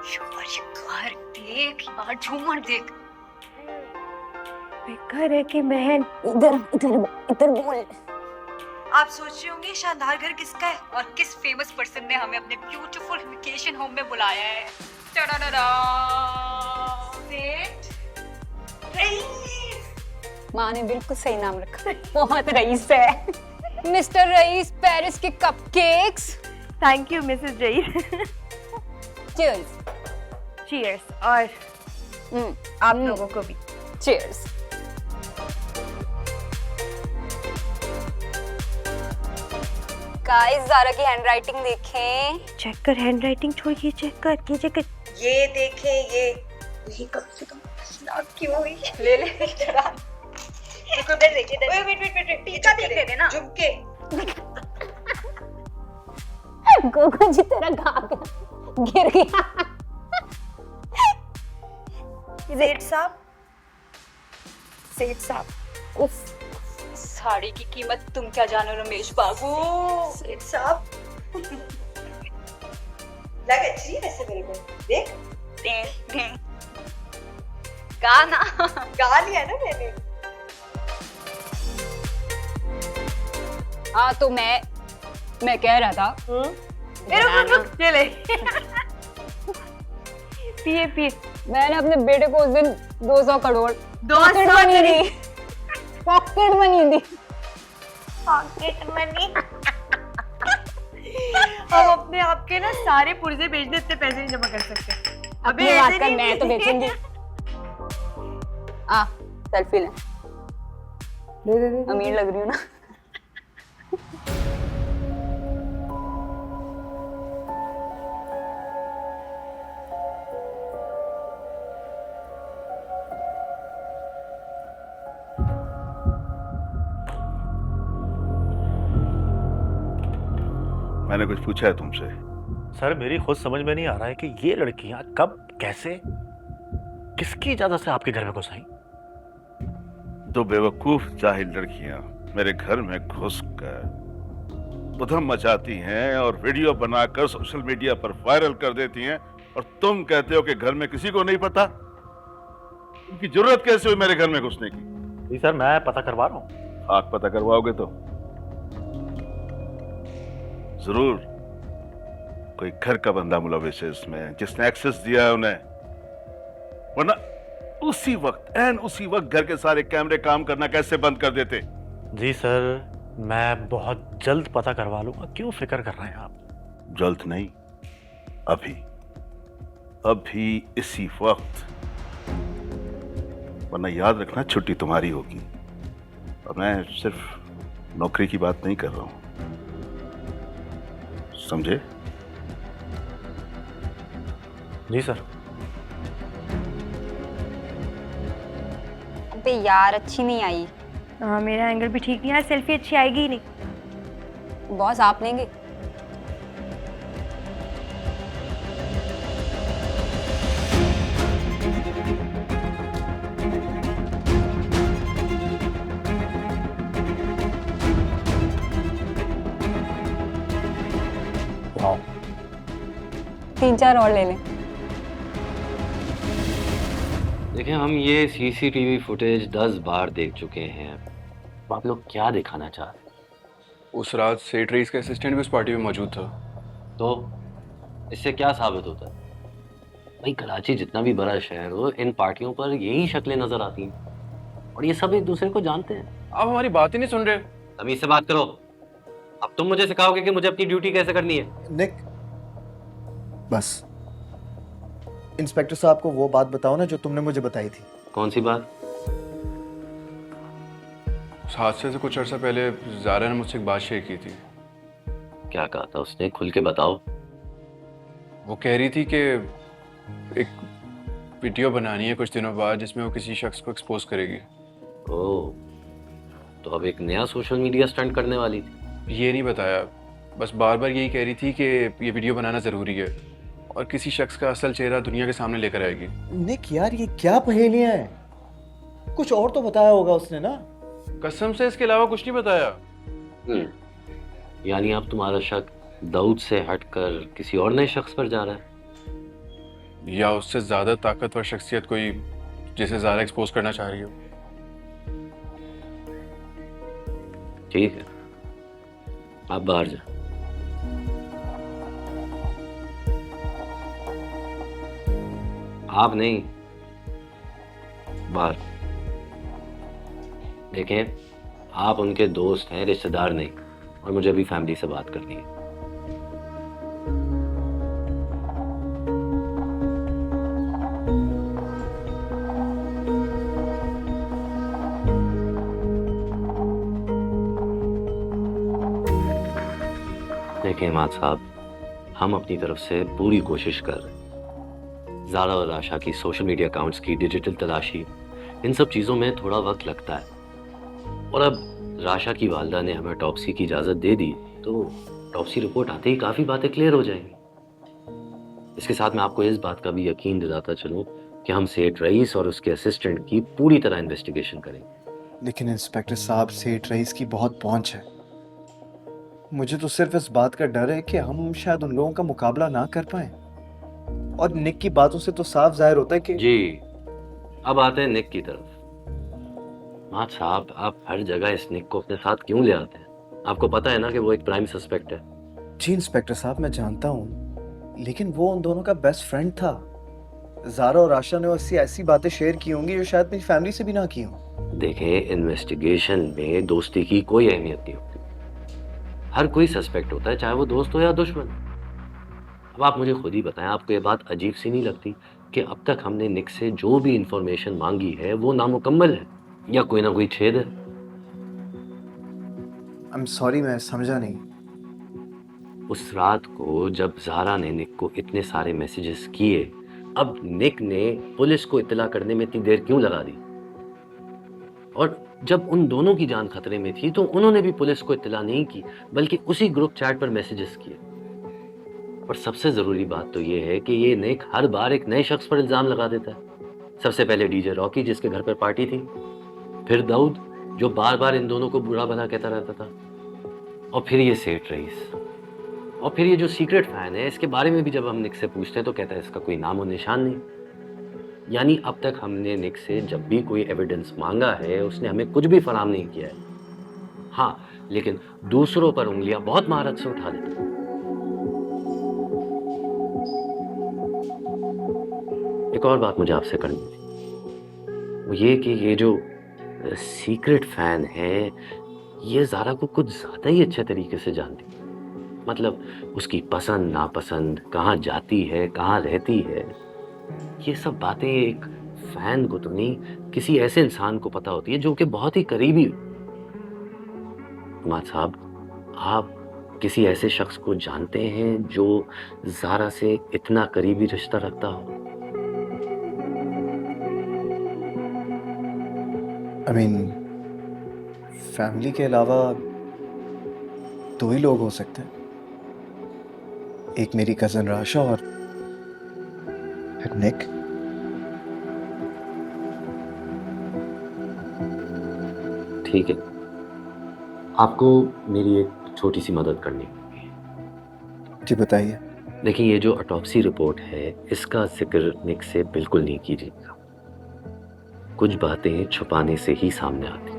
घर देख यार, झूमर देख। बेकार है कि बहन इधर इधर इधर बोल। आप सोच रहे होंगे शानदार घर किसका है और किस फेमस पर्सन ने हमें अपने ब्यूटीफुल वेकेशन होम में बुलाया है। टडडडा! सेठ रईस। माँ ने बिल्कुल सही नाम रखा, बहुत रईस है। मिस्टर रईस, पेरिस के cupcakes. Thank you Mrs Raees. Cheers. Cheers. और आप लोगों को भी चीयर्स। गाइस, ज़ारा की हैंडराइटिंग देखें। चेक कर, हैंडराइटिंग छोड़िए, चेक कर, कीजिए कर। ये देखें, ये कम से कम 10 लाख की हुई। ले ले चढ़ा। देखो इधर देखिए, इधर। वेट टीका देख लेते ना। झुमके। गोगो जी तेरा घाघरा गिर गया। सेठ साहब। उफ, साड़ी की कीमत तुम क्या जानो रमेश बाबू। सेठ साहब। लग अच्छी है वैसे मेरे को। देख। गाना गा लिया ना मैंने। हाँ तो मैं कह रहा था। रुक, ये ले। पिए। मैंने अपने बेटे को उस दिन 200 करोड़ पॉकेट मनी दी। Pocket money. हम अपने आप के ना सारे पुर्जे बेच दे, इतने पैसे नहीं जमा कर सकते। अबे बात कर, मैं तो बेचूंगी। सेल्फी ले। अमीर लग रही हूँ ना। मैंने कुछ पूछा है तुमसे? सर मेरी खुद समझ में नहीं आ रहा है कि ये लड़कियां कब, कैसे, किसकी इजाजत से आपके घर में घुस आई? दो बेवकूफ जाहिल लड़कियां मेरे घर में घुसकर उधम मचाती हैं और वीडियो बनाकर सोशल मीडिया पर वायरल कर देती हैं, और तुम कहते हो कि घर में किसी को नहीं पता। उनकी जरूरत कैसे हुई मेरे घर में घुसने की? जी सर, मैं पता करवा रहा हूँ। आग पता करवाओगे तो जरूर कोई घर का बंदा मुलविस है इसमें, जिसने एक्सेस दिया है उन्हें, वरना उसी वक्त घर के सारे कैमरे काम करना कैसे बंद कर देते? जी सर, मैं बहुत जल्द पता करवा लूंगा। क्यों फिक्र कर रहे हैं आप? जल्द नहीं, अभी इसी वक्त, वरना याद रखना छुट्टी तुम्हारी होगी। और मैं सिर्फ नौकरी की बात नहीं कर रहा हूं, समझे? जी सर। अबे यार, अच्छी नहीं आई। हाँ, मेरा एंगल भी ठीक नहीं है, सेल्फी अच्छी आएगी ही नहीं। बॉस आप लेंगे? वाह, 3-4 और ले लें। देखिए, हम ये सीसीटीवी फुटेज 10 बार देख चुके हैं। आप लोग क्या दिखाना चाहते हैं? उस रात सेठ रईस का असिस्टेंट भी उस पार्टी में मौजूद था। तो इससे क्या साबित होता है? भाई, कराची जितना भी बड़ा शहर हो, इन पार्टियों पर यही शक्लें नजर आती हैं और ये सब एक दूसरे को जानते हैं। आप हमारी बात ही नहीं सुन रहे। तमीज से बात करो। अब तुम मुझे सिखाओगे कि मुझे अपनी ड्यूटी कैसे करनी है? निक, बस इंस्पेक्टर साहब को वो बात बताओ ना जो तुमने मुझे बताई थी। कौन सी बात? उस हादसे से कुछ अर्सा पहले ज़ारा ने मुझसे एक बात शेयर की थी। क्या कहा था उसने? खुल के बताओ। वो कह रही थी कि एक वीडियो बनानी है कुछ दिनों बाद, जिसमें वो किसी शख्स को एक्सपोज करेगी। ओह, तो अब एक नया सोशल मीडिया स्टंट करने वाली थी? ये नहीं बताया, बस बार बार यही कह रही थी कि ये वीडियो बनाना ज़रूरी है और किसी शख्स का असल चेहरा दुनिया के सामने लेकर आएगी। निक यार, ये क्या पहेलियां हैं? कुछ और तो बताया होगा उसने ना। कसम से इसके अलावा कुछ नहीं बताया। यानी अब तुम्हारा शक दाऊद से हटकर किसी और नए शख्स पर जा रहा है? या उससे ज्यादा ताकतवर शख्सियत कोई जिसे ज़ारा एक्सपोज करना चाह रही हो? ठीक है, आप बाहर जाओ। आप नहीं, बाहर। देखें, आप उनके दोस्त हैं, रिश्तेदार नहीं, और मुझे अभी फैमिली से बात करनी है। देखें इमाद साहब, हम अपनी तरफ से पूरी कोशिश कर रहे हैं। ज़ारा और राशा की सोशल मीडिया अकाउंट्स की डिजिटल तलाशी, इन सब चीज़ों में थोड़ा वक्त लगता है। और अब राशा की वालदा ने हमें ऑटोप्सी की इजाज़त दे दी, तो ऑटोप्सी रिपोर्ट आते ही काफ़ी बातें क्लियर हो जाएंगी। इसके साथ मैं आपको इस बात का भी यकीन दिलाता चलूँ कि हम सेठ रईस और उसके असिस्टेंट की पूरी तरह इन्वेस्टिगेशन करेंगे। लेकिन इंस्पेक्टर साहब, सेठ रईस की बहुत पहुंच है। मुझे तो सिर्फ इस बात का डर है कि हम शायद उन लोगों का मुकाबला ना कर पाए। और निक की बातों से तो साफ जाहिर होता है कि जी, अब आते हैं निक की तरफ। मात साहब, आप हर जगह इस निक को अपने साथ क्यों ले आते हैं? आपको पता है ना कि वो एक प्राइम सस्पेक्ट है। जी इंस्पेक्टर साहब, मैं जानता हूँ, लेकिन वो उन दोनों का बेस्ट फ्रेंड था। ज़ारा और आशा ने उससे ऐसी बातें शेयर की होंगी जो शायद मेरी फैमिली से भी ना की हों। देखें, इन्वेस्टिगेशन में दोस्ती की कोई अहमियत नहीं होती। हर कोई सस्पेक्ट होता है, चाहे वो दोस्त हो या दुश्मन। अब आप मुझे खुद ही बताएं, आपको ये बात अजीब सी नहीं लगती कि अब तक हमने निक से जो भी इंफॉर्मेशन मांगी है वो नामुकम्मल है या कोई ना कोई छेद है? आई एम सॉरी, मैं समझा नहीं। उस रात को जब ज़ारा ने निक को इतने सारे मैसेजेस किए, अब निक ने पुलिस को इत्तला करने में इतनी देर क्यों लगा दी? और जब उन दोनों की जान खतरे में थी तो उन्होंने भी पुलिस को इत्तला नहीं की, बल्कि उसी ग्रुप चैट पर मैसेजेस किए। और सबसे ज़रूरी बात तो ये है कि ये निक हर बार एक नए शख्स पर इल्ज़ाम लगा देता है। सबसे पहले डीजे रॉकी, जिसके घर पर पार्टी थी, फिर दाऊद, जो बार बार इन दोनों को बुरा भला कहता रहता था, और फिर ये सेठ रईस, और फिर ये जो सीक्रेट फैन है, इसके बारे में भी जब हम निक से पूछते हैं तो कहता है इसका कोई नाम और निशान नहीं। यानी अब तक हमने निक से जब भी कोई एविडेंस मांगा है, उसने हमें कुछ भी फराहम नहीं किया है। हाँ, लेकिन दूसरों पर उंगलियां बहुत महारत से उठा देता है। एक और बात मुझे आपसे करनी थी, वो ये कि ये जो सीक्रेट फैन है, ये ज़ारा को कुछ ज़्यादा ही अच्छे तरीके से जानती है। मतलब उसकी पसंद नापसंद, कहाँ जाती है, कहाँ रहती है, ये सब बातें एक फैन को तो नहीं, किसी ऐसे इंसान को पता होती है जो कि बहुत ही करीबी हो। उमाद साहब, आप किसी ऐसे शख्स को जानते हैं जो ज़ारा से इतना करीबी रिश्ता रखता हो? आई मीन, फैमिली के अलावा दो ही लोग हो सकते हैं, एक मेरी कजन राशा और निक। ठीक है, आपको मेरी एक छोटी सी मदद करनी होगी। जी बताइए। देखिए, ये जो ऑटोप्सी रिपोर्ट है, इसका जिक्र निक से बिल्कुल नहीं कीजिएगा। कुछ बातें छुपाने से ही सामने आती।